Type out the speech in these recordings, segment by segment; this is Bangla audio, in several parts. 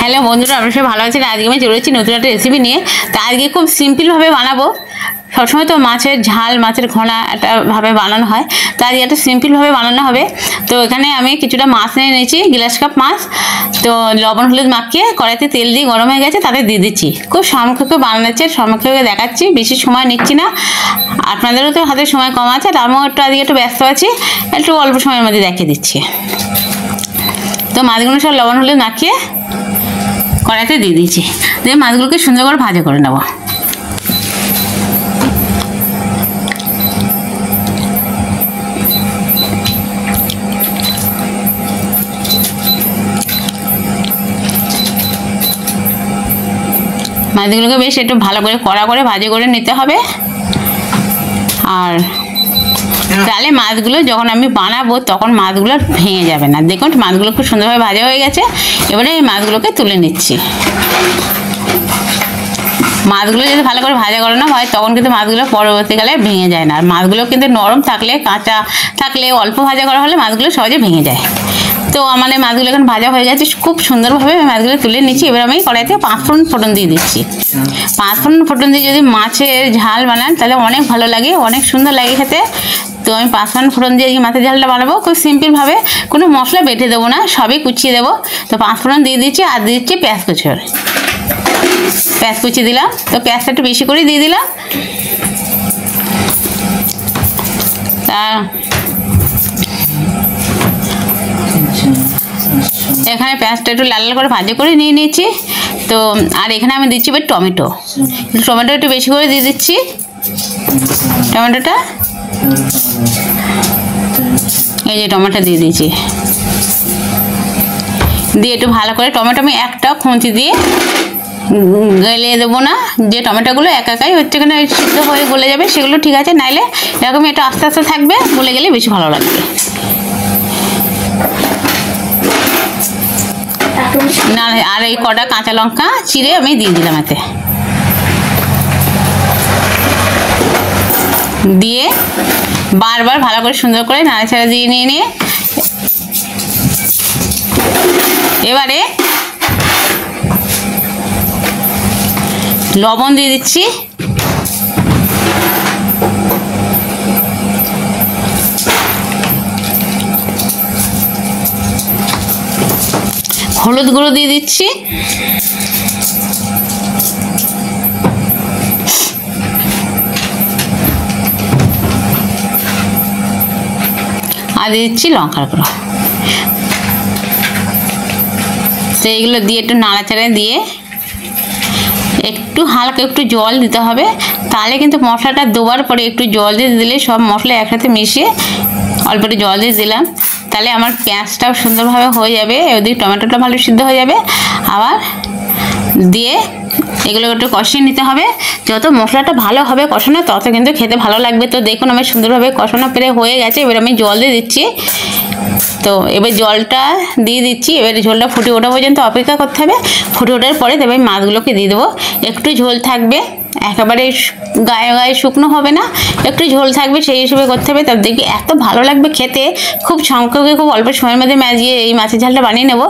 হ্যালো বন্ধুরা, আমরা সবাই ভালো আছেন। আজকে আমি চলে এসেছি নতুন একটা রেসিপি নিয়ে। তা আজকে খুব সিম্পলভাবে বানাবো। সবসময় তো মাছের ঝাল, মাছের ঘোড়া একটা ভাবে বানানো হয়, তো আজকে একটা সিম্পলভাবে বানানো হবে। তো এখানে আমি কিছুটা মাছ নিয়ে নিয়েছি, গ্লাস কাপ মাছ। তো লবণ হলুদ মাখিয়ে কড়াইতে তেল দিয়ে গরম হয়ে গেছে, তাতে দিয়ে দিচ্ছি। খুব সমক্ষে বানাচ্ছে, সমক্ষে দেখাচ্ছি, বেশি সময় নিচ্ছি না। আপনাদেরও তো হাতে সময় কম আছে, আমিও একটু আজকে একটু ব্যস্ত আছি, একটু অল্প সময়ের মধ্যে দেখিয়ে দিচ্ছি। তো মাছগুলো সব লবণ হলুদ মাখিয়ে কড়াইতে দিয়ে দিয়েছি, দিয়ে মাছগুলোকে সুন্দর করে ভাজা করে নেব। মাছগুলোকে বেশ একটু ভালো করে কড়া করে ভাজা করে নিতে হবে। আর তাহলে মাছগুলো যখন আমি বানাবো তখন মাছগুলো ভেঙে যাবে না। দেখুন মাছগুলো খুব সুন্দরভাবে ভাজা হয়ে গেছে। এবারে এই মাছগুলোকে তুলে নিচ্ছি। মাছগুলো যদি ভালো করে ভাজা করানো হয় তখন কিন্তু মাছগুলো পরবর্তীকালে ভেঙে যায় না। আর মাছগুলো কিন্তু নরম থাকলে, কাঁচা থাকলে, অল্প ভাজা করা হলে মাছগুলো সহজে ভেঙে যায়। তো আমাদের মাছগুলো এখন ভাজা হয়ে গেছে, খুব সুন্দরভাবে মাছগুলো তুলে নিচ্ছি। এবার আমি কড়াইতে 5 ফোড়ন ফোড়ন দিয়ে দিচ্ছি। 5 ফোড়ন ফোড়ন দিয়ে যদি মাছের ঝাল বানান তাহলে অনেক ভালো লাগে, অনেক সুন্দর লাগে খেতে। তো আমি 5 ফোড়ন ফোড়ন দিয়ে মাছের ঝালটা বানাবো খুব সিম্পলভাবে, কোনো মশলা বেটে দেবো না, সবই কুচিয়ে দেবো। তো 5 ফোড়ন দিয়ে দিচ্ছি, আর দিয়ে দিচ্ছি পেঁয়াজ কুচি। পেঁয়াজ কুচি দিলাম, তো পেঁয়াজটা একটু বেশি করে দিয়ে দিলাম। তা এখানে পেঁয়াজটা একটু লাল লাল করে ভাজা করে নিয়ে নিয়েছি। তো আর এখানে আমি দিচ্ছি এবার টমেটো। টমেটো একটু বেশি করে দিয়ে দিচ্ছি। টমেটোটা এই যে টমেটো দিয়ে দিয়েছি, দিয়ে একটু ভালো করে টমেটো আমি একটা খুঁতি দিয়ে গলে দেবো না। যে টমেটোগুলো একাই হচ্ছে এখানে সিদ্ধ হয়ে গলে যাবে সেগুলো ঠিক আছে, নাইলে এরকম একটু আস্তে আস্তে থাকবে, গলে গেলে বেশি ভালো লাগবে। না আর এই কটা কাঁচা লঙ্কা চিড়ে আমি দিয়ে দিলাম এতে, দিয়ে বারবার ভালো করে সুন্দর করে নাড়াচাড়া দিয়ে নিয়ে এবারে লবণ দিয়ে দিচ্ছি। হলুদ গুঁড়ো দিয়ে দিচ্ছি। আর দিয়ে দিচ্ছি লঙ্কার গুঁড়ো। তো এইগুলো দিয়ে একটু নাড়াচাড়া দিয়ে একটু হালকা একটু জল দিতে হবে, তাহলে কিন্তু মশলাটা দেওয়ার পরে একটু জল দিয়ে দিলে সব মশলা একসাথে মিশিয়ে অল্প একটু জল দিয়ে দিলাম, তাহলে আমার পেঁয়াজটাও সুন্দরভাবে হয়ে যাবে, ওদিকে টমেটোটা ভালো সিদ্ধ হয়ে যাবে। আবার দিয়ে এগুলো একটু কষিয়ে নিতে হবে। যত মশলাটা ভালো হবে কষানো তত কিন্তু খেতে ভালো লাগবে। তো দেখুন আমি সুন্দরভাবে কষানো প্রায় হয়ে গেছে। এবার আমি জল দিয়ে দিচ্ছি। তো এবার জলটা দিয়ে দিচ্ছি। এবার ঝোলটা ফুটে ওঠা পর্যন্ত অপেক্ষা করতে হবে। ফুটে ওঠার পরে তবে মাছগুলোকে দিয়ে দেবো। একটু ঝোল থাকবে, একেবারে গায়ে গায়ে শুকনো হবে না, একটু ঝোল থাকবে, সেই হিসেবে করতে হবে। তার দেখবি এত ভালো লাগবে খেতে। খুব সংক্ষেপে খুব অল্প সময়ের মধ্যে মাজিয়ে এই মাছের ঝালটা বানিয়ে নেব।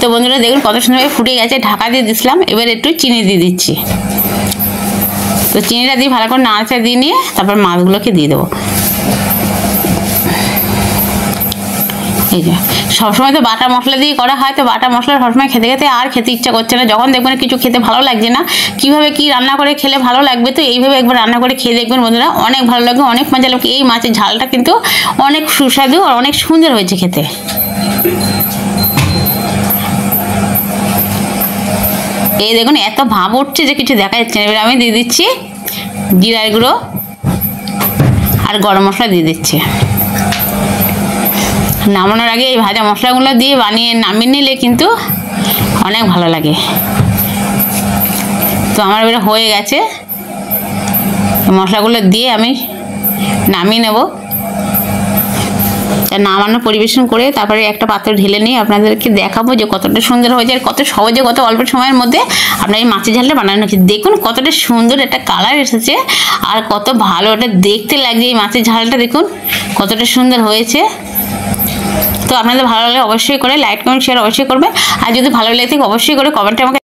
তো বন্ধুরা দেখুন কত সুন্দরভাবে ফুটে গেছে, ঢাকা দিয়ে দিচ্ছিলাম। এবার একটু চিনি দিয়ে দিচ্ছি। তো চিনিটা দিয়ে ভালো করে নাড়াচাড়া দিয়ে নিয়ে তারপর মাছগুলোকে দিয়ে দেবো। এই যে সবসময় তো বাটা মশলা দিয়ে করা হয়, তো বাটা মশলা সবসময় খেতে খেতে আর খেতে ইচ্ছা করছে না। যখন দেখবেন কিছু খেতে ভালো লাগছে না, কীভাবে কী রান্না করে খেলে ভালো লাগবে, তো এইভাবে একবার রান্না করে খেয়ে দেখবেন বন্ধুরা, অনেক ভালো লাগবে, অনেক মজা লাগবে। এই মাছের ঝালটা কিন্তু অনেক সুস্বাদু আর অনেক সুন্দর হয়েছে খেতে। এই দেখুন এত ভাব উঠছে যে কিছু দেখা যাচ্ছে না। এবার আমি দিয়ে দিচ্ছি জিরার গুঁড়ো আর গরম মশলা দিয়ে দিচ্ছি। নামানোর আগে এই ভাজা মশলাগুলো দিয়ে নামিয়ে নিলে কিন্তু অনেক ভালো লাগে। তো আমার এবারে হয়ে গেছে, মশলাগুলো দিয়ে আমি নামিয়ে নেব। নামানো পরিবেশন করে তারপরে একটা পাত্র ঢেলে নিয়ে আপনাদেরকে দেখাবো যে কতটা সুন্দর হয়েছে আর কত সহজে কত অল্প সময়ের মধ্যে আপনার এই মাছের ঝালটা বানানো হচ্ছে। দেখুন কতটা সুন্দর একটা কালার এসেছে আর কত ভালো এটা দেখতে লাগছে। এই মাছের ঝালটা দেখুন কতটা সুন্দর হয়েছে। তো আপনাদের ভালো লাগলে অবশ্যই করে লাইক কমেন্ট শেয়ার অবশ্যই করবেন, আর যদি ভালো লেগে থাকে অবশ্যই করে কমেন্টে আমাকে